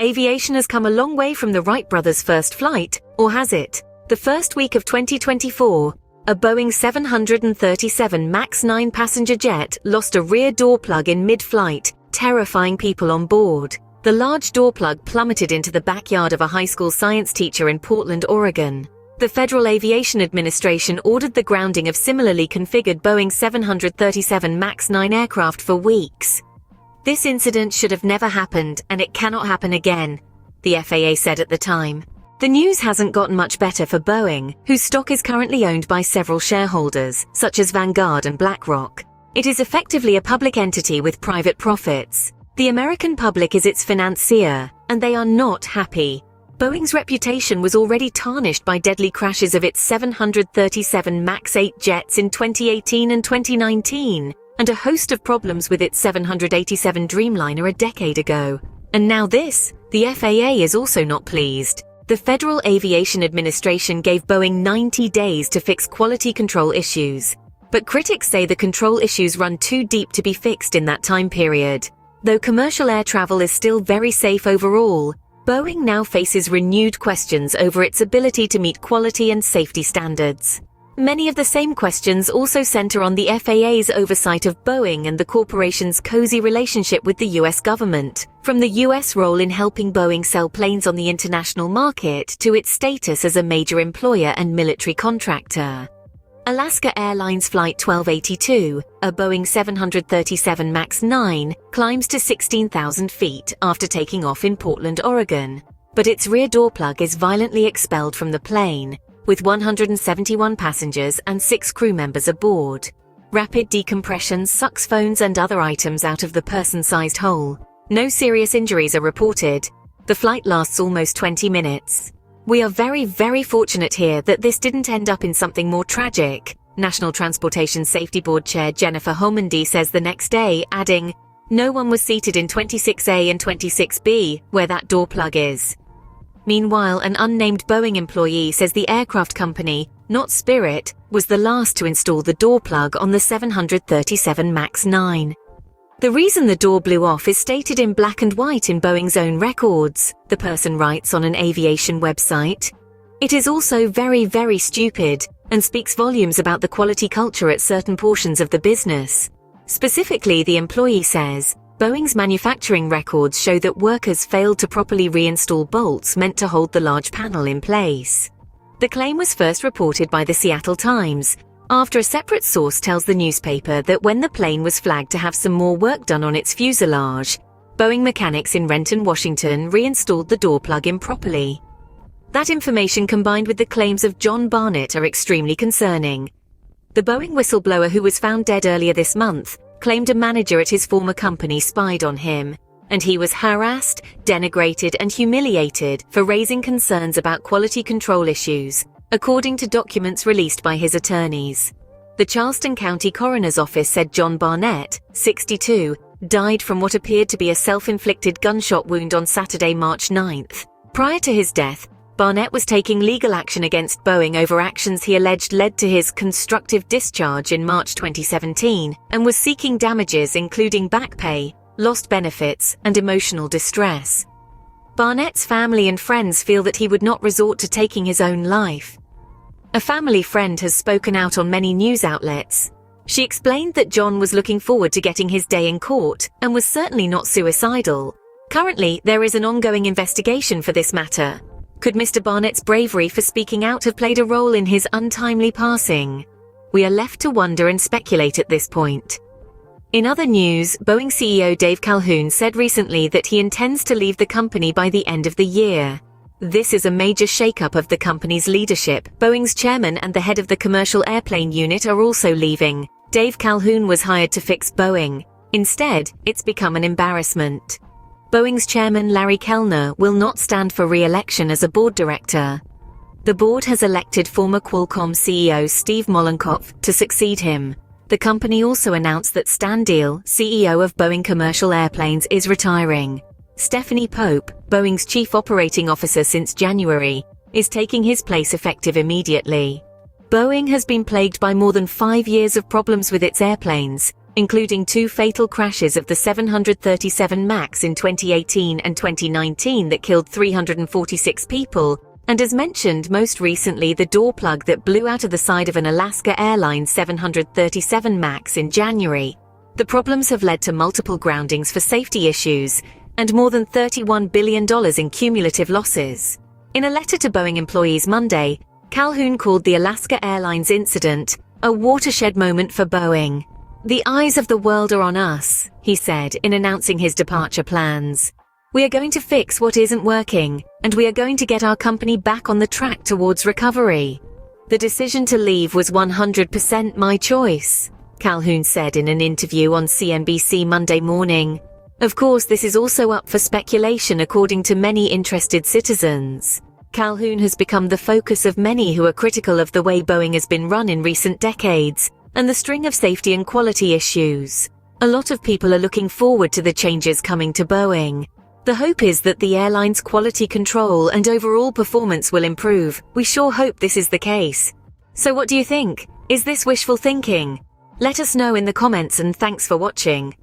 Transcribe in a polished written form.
Aviation has come a long way from the Wright brothers' first flight, or has it? The first week of 2024, a Boeing 737 MAX 9 passenger jet lost a rear door plug in mid-flight, terrifying people on board. The large door plug plummeted into the backyard of a high school science teacher in Portland, Oregon. The Federal Aviation Administration ordered the grounding of similarly configured Boeing 737 MAX 9 aircraft for weeks. This incident should have never happened, and it cannot happen again, the FAA said at the time. The news hasn't gotten much better for Boeing, whose stock is currently owned by several shareholders, such as Vanguard and BlackRock. It is effectively a public entity with private profits. The American public is its financier, and they are not happy. Boeing's reputation was already tarnished by deadly crashes of its 737 MAX 8 jets in 2018 and 2019, and a host of problems with its 787 Dreamliner a decade ago. And now this, the FAA is also not pleased. The Federal Aviation Administration gave Boeing 90 days to fix quality control issues. But critics say the control issues run too deep to be fixed in that time period. Though commercial air travel is still very safe overall, Boeing now faces renewed questions over its ability to meet quality and safety standards. Many of the same questions also center on the FAA's oversight of Boeing and the corporation's cozy relationship with the U.S. government, from the U.S. role in helping Boeing sell planes on the international market to its status as a major employer and military contractor. Alaska Airlines Flight 1282, a Boeing 737 MAX 9, climbs to 16,000 feet after taking off in Portland, Oregon. But its rear door plug is violently expelled from the plane, with 171 passengers and 6 crew members aboard. Rapid decompression sucks phones and other items out of the person-sized hole. No serious injuries are reported. The flight lasts almost 20 minutes. We are very, very fortunate here that this didn't end up in something more tragic, National Transportation Safety Board Chair Jennifer Homendy says the next day, adding, "No one was seated in 26A and 26B, where that door plug is." Meanwhile, an unnamed Boeing employee says the aircraft company, not Spirit, was the last to install the door plug on the 737 MAX 9. The reason the door blew off is stated in black and white in Boeing's own records, the person writes on an aviation website. It is also very, very stupid, and speaks volumes about the quality culture at certain portions of the business. Specifically, the employee says, Boeing's manufacturing records show that workers failed to properly reinstall bolts meant to hold the large panel in place. The claim was first reported by the Seattle Times, after a separate source tells the newspaper that when the plane was flagged to have some more work done on its fuselage, Boeing mechanics in Renton, Washington reinstalled the door plug improperly. That information combined with the claims of John Barnett are extremely concerning. The Boeing whistleblower who was found dead earlier this month claimed a manager at his former company spied on him, and he was harassed, denigrated, and humiliated for raising concerns about quality control issues, according to documents released by his attorneys. The Charleston County Coroner's Office said John Barnett, 62, died from what appeared to be a self-inflicted gunshot wound on Saturday, March 9th. Prior to his death, Barnett was taking legal action against Boeing over actions he alleged led to his constructive discharge in March 2017 and was seeking damages including back pay, lost benefits, and emotional distress. Barnett's family and friends feel that he would not resort to taking his own life. A family friend has spoken out on many news outlets. She explained that John was looking forward to getting his day in court and was certainly not suicidal. Currently, there is an ongoing investigation for this matter. Could Mr. Barnett's bravery for speaking out have played a role in his untimely passing? We are left to wonder and speculate at this point. In other news, Boeing CEO Dave Calhoun said recently that he intends to leave the company by the end of the year. This is a major shakeup of the company's leadership. Boeing's chairman and the head of the commercial airplane unit are also leaving. Dave Calhoun was hired to fix Boeing. Instead, it's become an embarrassment. Boeing's chairman Larry Kellner will not stand for re-election as a board director. The board has elected former Qualcomm CEO Steve Mollenkopf to succeed him. The company also announced that Stan Deal, CEO of Boeing Commercial Airplanes, is retiring. Stephanie Pope, Boeing's chief operating officer since January, is taking his place effective immediately. Boeing has been plagued by more than 5 years of problems with its airplanes, including 2 fatal crashes of the 737 MAX in 2018 and 2019 that killed 346 people, and as mentioned most recently the door plug that blew out of the side of an Alaska Airlines 737 MAX in January. The problems have led to multiple groundings for safety issues and more than $31 billion in cumulative losses. In a letter to Boeing employees Monday, Calhoun called the Alaska Airlines incident a watershed moment for Boeing. "The eyes of the world are on us," he said in announcing his departure plans. "We are going to fix what isn't working, and we are going to get our company back on the track towards recovery. The decision to leave was 100% my choice," Calhoun said in an interview on CNBC Monday morning. Of course, this is also up for speculation according to many interested citizens. Calhoun has become the focus of many who are critical of the way Boeing has been run in recent decades and the string of safety and quality issues. A lot of people are looking forward to the changes coming to Boeing. The hope is that the airline's quality control and overall performance will improve. We sure hope this is the case. So what do you think? Is this wishful thinking? Let us know in the comments, and thanks for watching.